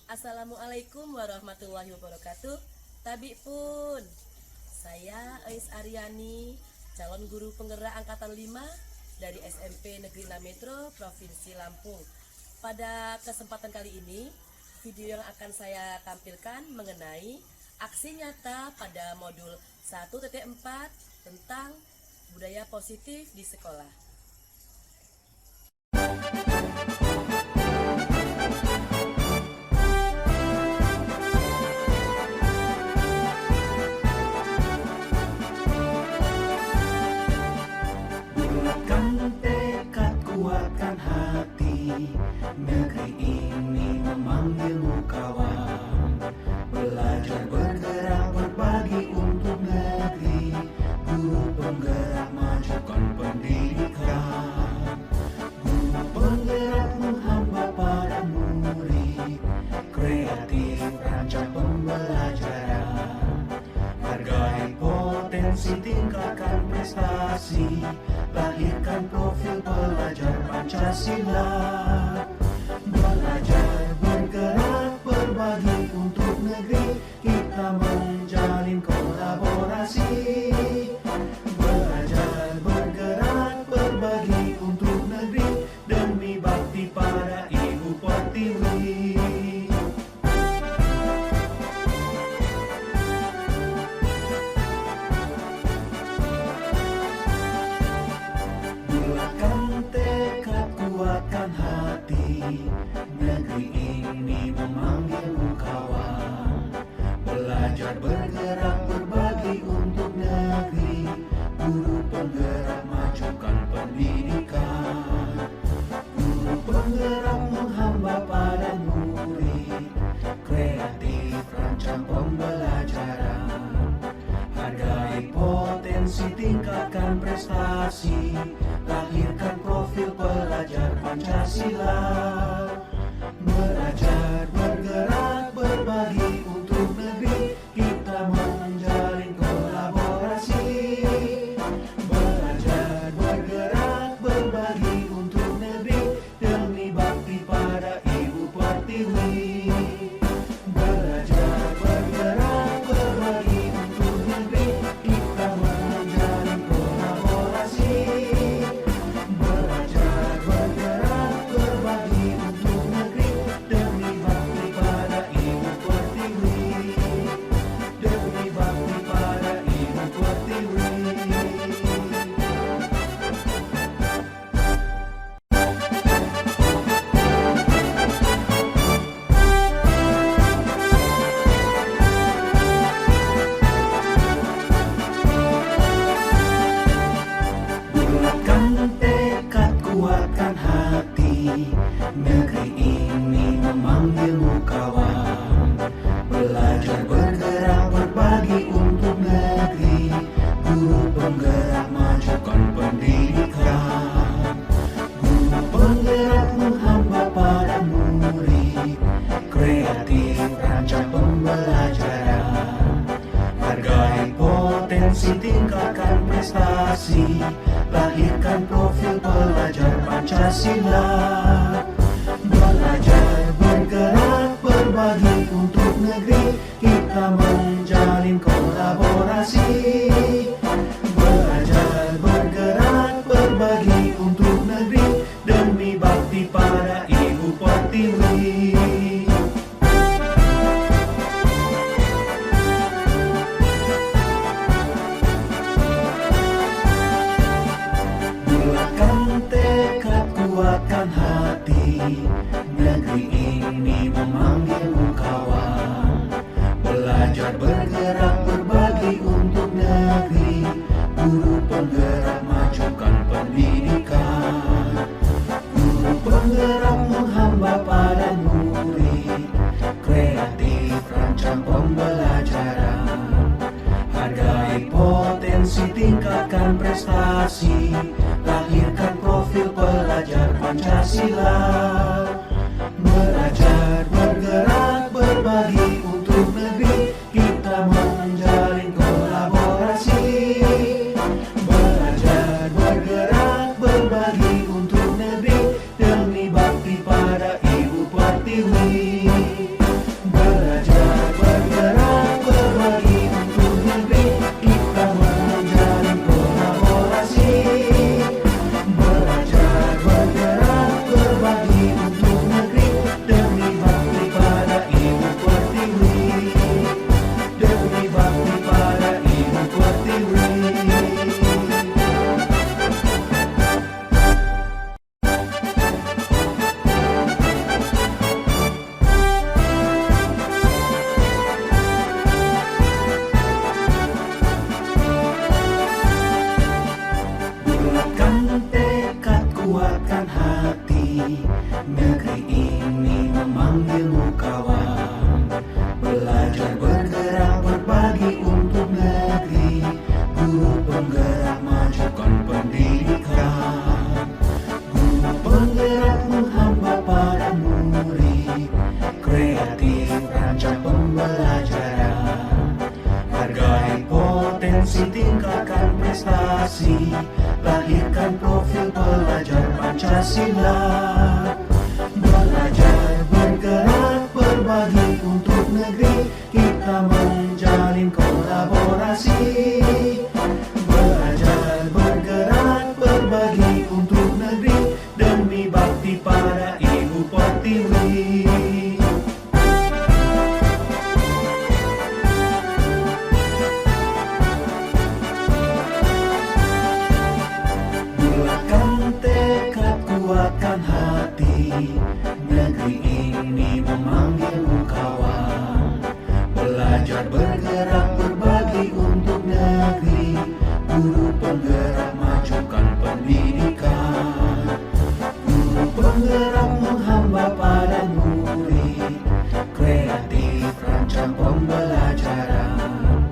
Assalamualaikum warahmatullahi wabarakatuh. Tabi pun, saya Ais Aryani, calon guru penggerak angkatan 5 dari SMP Negeri 6 Metro, Provinsi Lampung. Pada kesempatan kali ini, video yang akan saya tampilkan mengenai aksi nyata pada modul 1.4 tentang budaya positif di sekolah. Kuatkan hati, negeri ini memanggilmu kawan. Belajar, bergerak, berbagi untuk negeri. Guru penggerak, majukan pendidikan. Guru penggerak menghamba para murid. Kreatif, rancang pembelajaran. Hargai potensi, tingkatkan prestasi. Lahirkan profil pelajar Pancasila. Belajar, bergerak, berbagi untuk negeri. Kita menjalin kolaborasi. Belajar, bergerak, berbagi untuk negeri. Demi bakti pada Ibu Pertiwi. Kuatkan hati, negeri ini memanggilmu kawan. Belajar, bergerak, berbagi untuk negeri. Guru penggerak, majukan pendidikan. Guru penggerak menghamba pada murid. Kreatif, rancang pembelajaran. Hargai potensi, tingkatkan prestasi. Lahirkan profil pelajar Pancasila. Belajar, bergerak, berbagi untuk negeri. Kita menjalin kolaborasi. Belajar, bergerak, berbagi untuk negeri. Demi bakti pada Ibu Pertiwi. Belajar, bergerak, berbagi untuk negeri. Kita menjalin kolaborasi. Belajar, bergerak, berbagi untuk negeri. Demi bakti pada Ibu Pertiwi. Demi bakti pada Ibu Pertiwi. Bulatkan tekad, kuatkan hati, negeri ini memanggilmu kawan. Belajar, bergerak, berbagi untuk negeri. Guru penggerak, majukan pendidikan. Guru penggerak menghamba para murid. Kreatif, rancang pembelajaran. Hargai potensi, tingkatkan prestasi. Lahirkan profil pelajar Pancasila. Belajar, bergerak, berbagi untuk negeri. Kita menjalin kolaborasi. Belajar, bergerak, berbagi untuk negeri. Demi bakti pada Ibu Pertiwi. Kuatkan hati, negeri ini memanggilmu kawan. Belajar, bergerak, berbagi untuk negeri. Guru penggerak, majukan pendidikan. Guru penggerak menghamba pada murid. Kreatif, rancang pembelajaran. Hargai potensi, tingkatkan prestasi. Lahirkan profil pelajar Pancasila. Belajar, bergerak, berbagi untuk negeri. Kita menjalin kolaborasi. Belajar, bergerak, berbagi untuk negeri. Demi bakti pada Ibu Pertiwi. potensi, tingkatkan prestasi, lahirkan profil pelajar Pancasila. Belajar, bergerak, berbagi untuk negeri, kita menjalin kolaborasi. Belajar, bergerak, berbagi untuk negeri, demi bakti pada Ibu Pertiwi. Bulatkan tekad, kuatkan hati, negeri ini memanggilmu kawan. Belajar, bergerak, berbagi untuk negeri, guru penggerak, majukan pendidikan. Guru penggerak menghamba pada murid, kreatif rancang pembelajaran.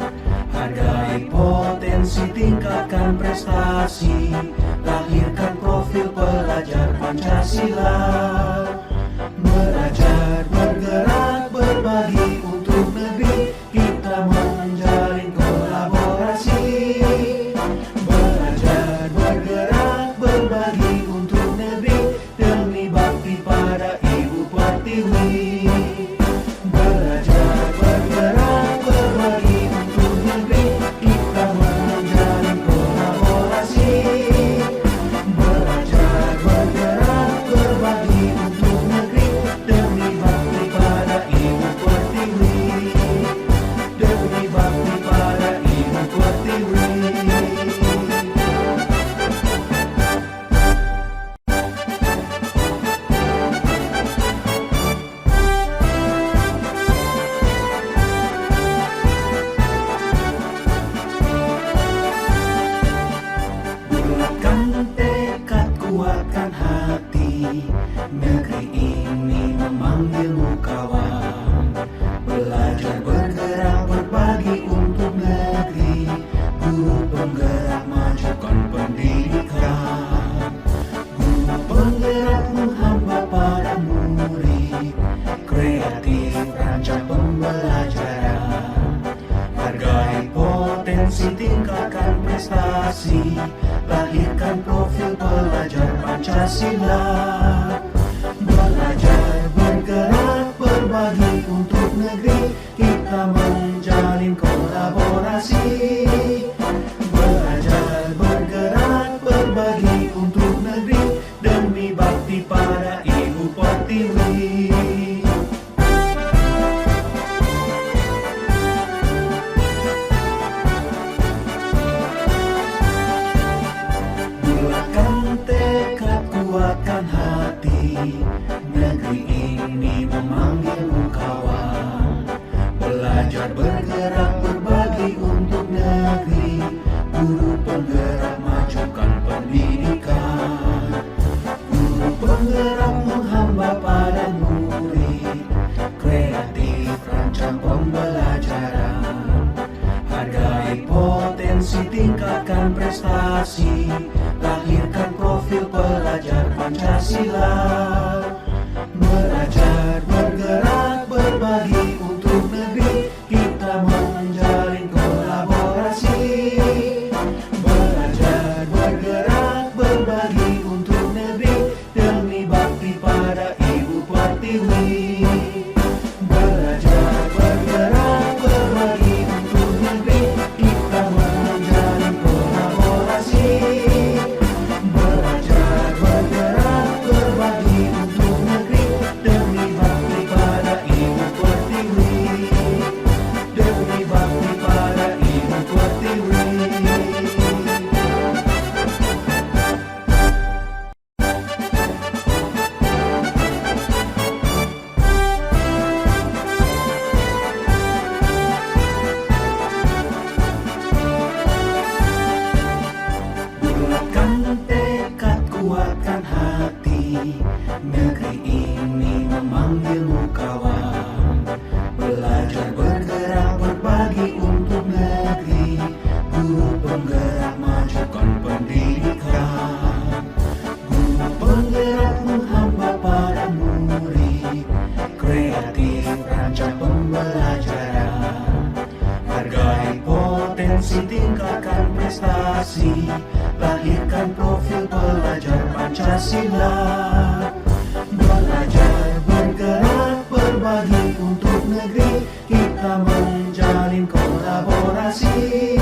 Hargai potensi, tingkatkan prestasi, lahirkan profil pelajar Pancasila. Belajar, bergerak, berbagi untuk negeri, kita menjalin kolaborasi. Belajar, bergerak, berbagi untuk negeri, demi bakti pada Ibu Pertiwi. Belajar, bergerak, berbagi untuk negeri, kita menjalin kolaborasi. Belajar, bergerak, berbagi untuk negeri, demi bakti pada Ibu Pertiwi. Demi bakti pada Ibu Pertiwi. Bulatkan tekad, kuatkan hati, negeri ini memanggilmu kawan. Belajar, bergerak, berbagi untuk negeri, guru penggerak, majukan pendidikan. Guru penggerak menghamba pada murid, kreatif rancang pembelajaran. Hargai potensi, tingkatkan prestasi, lahirkan profil pelajar Pancasila. Belajar, bergerak, berbagi untuk negeri, kita menjalin kolaborasi. Belajar, bergerak, berbagi untuk negeri, demi bakti pada Ibu Pertiwi. Bulatkan tekad, kuatkan hati, negeri ini memanggilmu kawan. Belajar, bergerak, berbagi untuk negeri, guru penggerak, majukan pendidikan. Guru penggerak menghamba pada murid, kreatif rancang pembelajaran. Hargai potensi, tingkatkan prestasi, lahirkan profil pelajar Pancasila. Belajar, bergerak, berbagi untuk negeri, kita menjalin kolaborasi. Belajar, bergerak, berbagi untuk negeri, demi bakti pada Ibu Pertiwi. Belajar, bergerak, berbagi untuk negeri, kita menjalin kolaborasi. Belajar, bergerak, berbagi untuk negeri, potensi, tingkatkan prestasi, lahirkan profil pelajar Pancasila. Belajar, bergerak, berbagi untuk negeri, kita menjalin kolaborasi.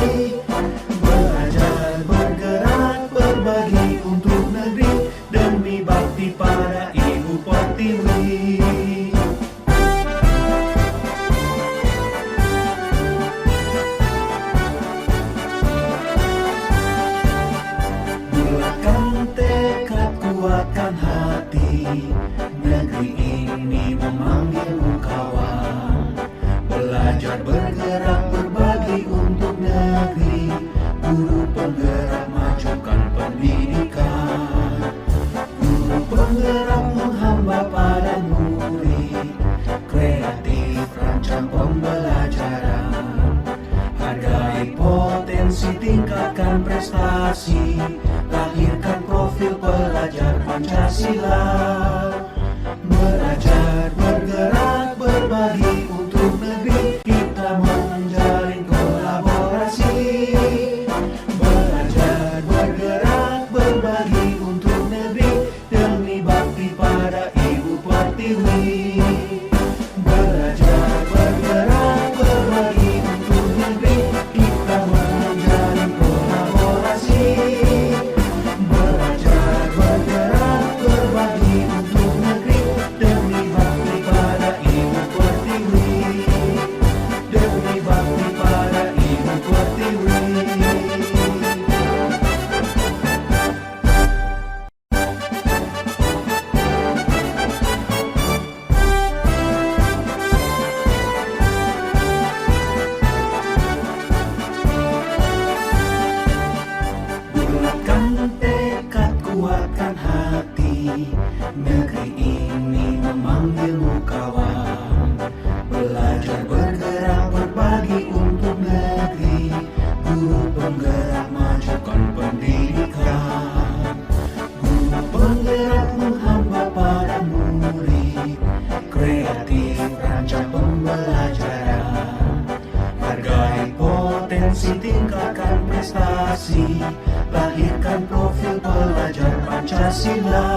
Belajar, bergerak, berbagi untuk negeri, demi bakti pada Ibu Pertiwi. Bulatkan tekad, kuatkan hati, negeri ini memanggilmu kawan. Belajar, bergerak, berbagi untuk negeri, guru penggerak, majukan pendidikan. Guru penggerak menghamba pada murid, kreatif rancang pembelajaran. Hargai potensi, tingkatkan prestasi, lahirkan profil pelajar Pancasila. Belajar, bergerak, berbagi untuk negeri, kita menjalin kolaborasi. Belajar, bergerak, berbagi untuk negeri, demi bakti pada Ibu Pertiwi. Belajar, bergerak, berbagi untuk negeri, kita menjalin kolaborasi. Belajar, bergerak, berbagi untuk negeri, demi bakti pada Ibu Pertiwi. Demi bakti pada Ibu Pertiwi. Bulatkan tekad, kuatkan hati, negeri ini memanggilmu kawan. Belajar, bergerak, berbagi untuk negeri, guru penggerak, majukan pendidikan. Guru penggerak menghamba pada murid, kreatif rancang pembelajaran. Hargai potensi, tingkatkan prestasi, lahirkan profil pelajar Pancasila.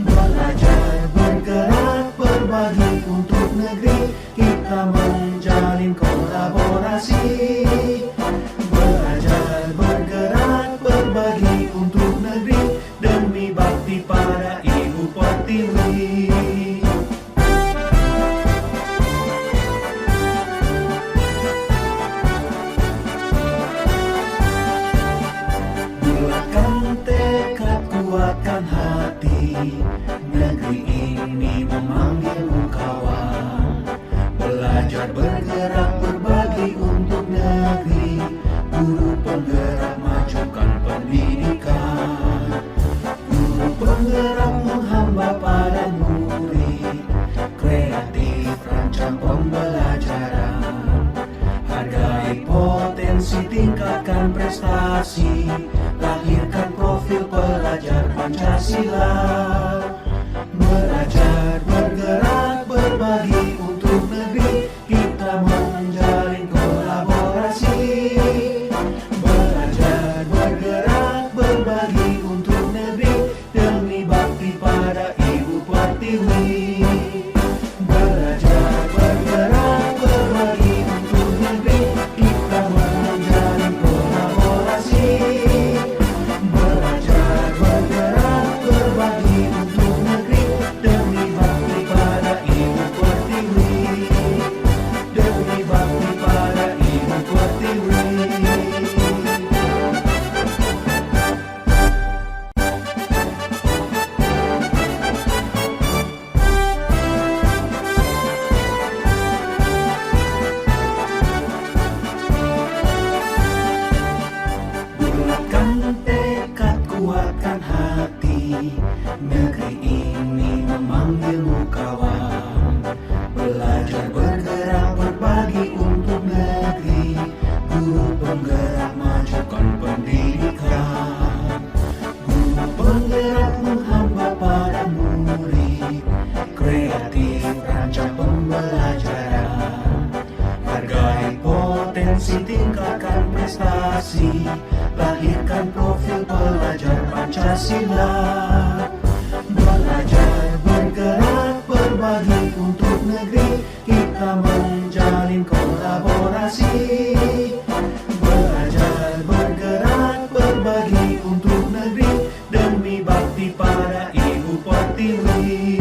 Belajar, bergerak, berbagi untuk negeri, kita menjalin kolaborasi. Belajar, bergerak, berbagi untuk negeri, demi bakti pada Ibu Pertiwi. Bulatkan tekad, kuatkan hati, negeri ini memanggilmu kawan. Belajar, bergerak, berbagi untuk negeri, guru penggerak, majukan pendidikan. Guru penggerak menghamba pada murid, kreatif rancang pembelajaran. Hargai potensi, tingkatkan prestasi, lahirkan profil pelajar Pancasila. Belajar, bergerak, berbagi untuk negeri, kita menjalin kolaborasi. Belajar, bergerak, berbagi untuk negeri, demi bakti pada Ibu Pertiwi. Belajar, bergerak, berbagi untuk negeri, kita menjalin kolaborasi. Belajar, bergerak, berbagi untuk negeri, demi bakti pada Ibu Pertiwi. Demi bakti pada Ibu Pertiwi. Bulatkan tekad, kuatkan hati, negeri ini memanggilmu kawan. Belajar, bergerak, berbagi untuk negeri, guru penggerak, majukan pendidikan. Guru penggerak menghamba pada murid, kreatif rancang pembelajaran. Hargai potensi, tingkatkan prestasi, lahirkan profil pelajar Pancasila. Belajar, bergerak, berbagi untuk negeri, kita menjalin kolaborasi. Belajar, bergerak, berbagi untuk negeri, demi bakti pada Ibu Pertiwi.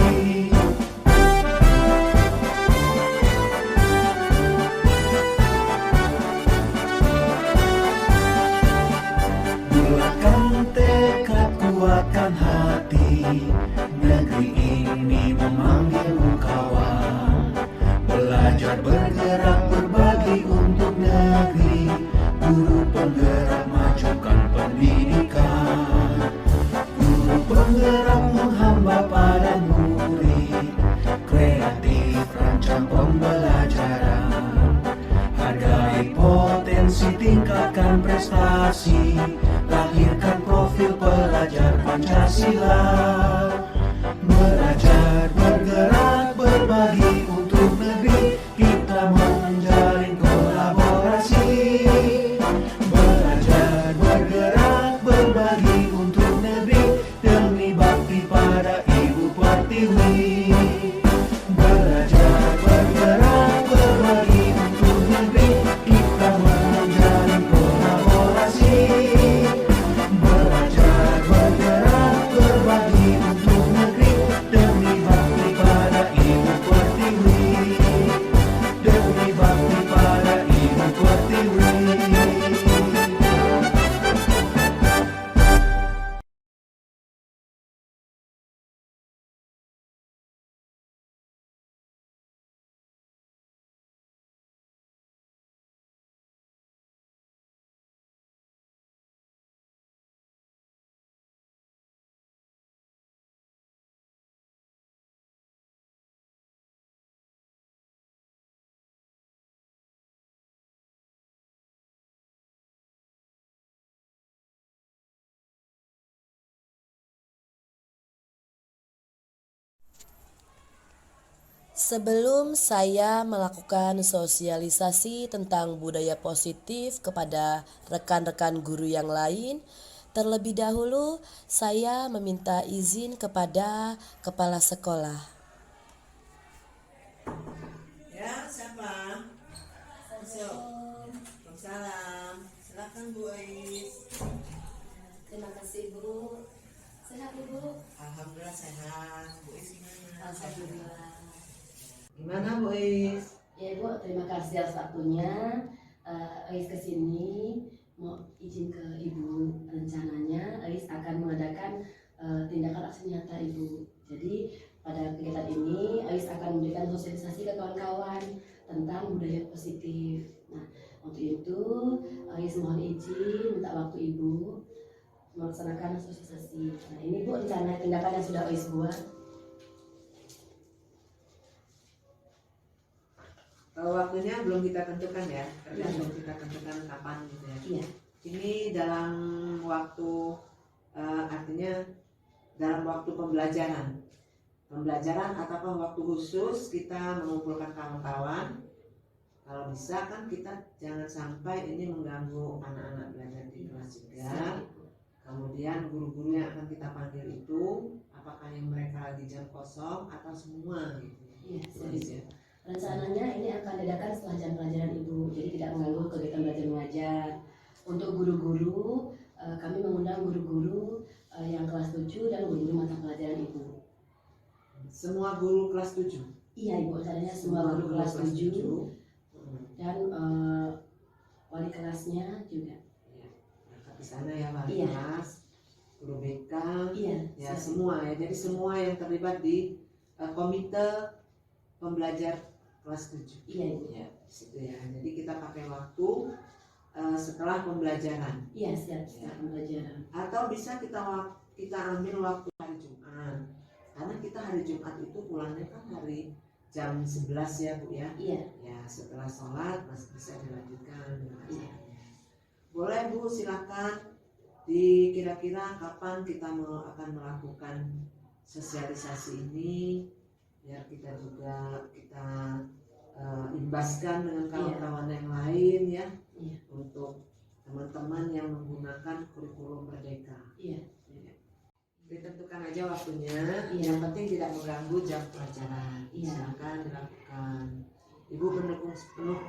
Bulatkan tekad, kuatkan hati, negeri ini memanggilmu kawan. Belajar, bergerak, berbagi untuk negeri, guru penggerak majukan pendidikan. Guru penggerak menghamba pada murid, kreatif rancang pembelajaran. Hargai potensi, tingkatkan prestasi, lahirkan profil pelajar Pancasila. Belajar, bergerak, berbagi untuk negeri, kita menjalin kolaborasi. Belajar, bergerak, berbagi untuk negeri, demi bakti pada Ibu Pertiwi. Belajar, bergerak, berbagi untuk negeri, kita menjalin kolaborasi. Belajar, bergerak, berbagi untuk negeri, demi bakti pada Ibu Pertiwi. Demi bakti pada Ibu Pertiwi. Sebelum saya melakukan sosialisasi tentang budaya positif kepada rekan-rekan guru yang lain, terlebih dahulu saya meminta izin kepada kepala sekolah. Ya, siapa? Waalaikumsalam. Silakan Bu Ais. Terima kasih Bu. Sehat Ibu? Alhamdulillah sehat. Bu Ais gimana? Alhamdulillah. Gimana Bu Ais? Ya Ibu, terima kasih atas waktunya. Ais kesini mau izin ke Ibu, rencananya Ais akan mengadakan tindakan aksi nyata Ibu. Jadi pada kegiatan ini Ais akan memberikan sosialisasi ke kawan-kawan tentang budaya positif. Nah, untuk itu Ais mohon izin minta waktu Ibu melaksanakan sosialisasi. Nah, ini Bu rencana tindakan yang sudah Ais buat. Kalau waktunya belum kita tentukan ya, tergantung kita tentukan kapan gitu ya. Iya. Ini dalam waktu artinya dalam waktu pembelajaran ataupun waktu khusus kita mengumpulkan kawan-kawan. Kalau bisa kan kita jangan sampai ini mengganggu anak-anak belajar di kelas juga. Kemudian guru-guru yang akan kita panggil itu apakah yang mereka lagi jam kosong atau semua gitu. Iya, Terus ya. rencananya ini akan diadakan setelah jam pelajaran Ibu, jadi tidak mengganggu kegiatan belajar mengajar. Untuk guru-guru, kami mengundang guru-guru yang kelas 7 dan guru mata pelajaran Ibu. Semua guru kelas 7. Iya Ibu, rencananya semua guru kelas 7 dan wali kelasnya juga. Ya, berangkat di sana ya wali Iya. kelas, guru BK, Iya, ya siap. semua ya. Jadi semua yang terlibat di komite pembelajar kelas 7. Iya Ibu. Ya, di situ ya. Jadi kita pakai waktu setelah pembelajaran. Iya, siap setelah pembelajaran. Atau bisa kita ambil waktu hari Jumat. Karena kita hari Jumat itu pulangnya kan hari jam 11 ya Bu ya. Iya. Ya setelah sholat masih bisa dilanjutkan dengan acaranya. Boleh Bu, silakan. Di kira-kira kapan kita akan melakukan sosialisasi ini biar kita juga imbaskan dengan kawan-kawan yang lain ya. Iya. Untuk teman-teman yang menggunakan kurikulum Merdeka. Iya. Ditentukan aja waktunya, Iya. yang penting tidak mengganggu jam pelajaran. Iya. Silakan dilakukan. Ibu mendukung penuh,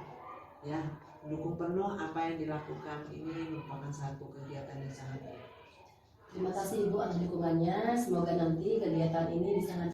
ya, mendukung penuh apa yang dilakukan. Ini merupakan satu kegiatan yang sangat baik. Terima kasih Ibu atas dukungannya. Semoga nanti kegiatan ini bisa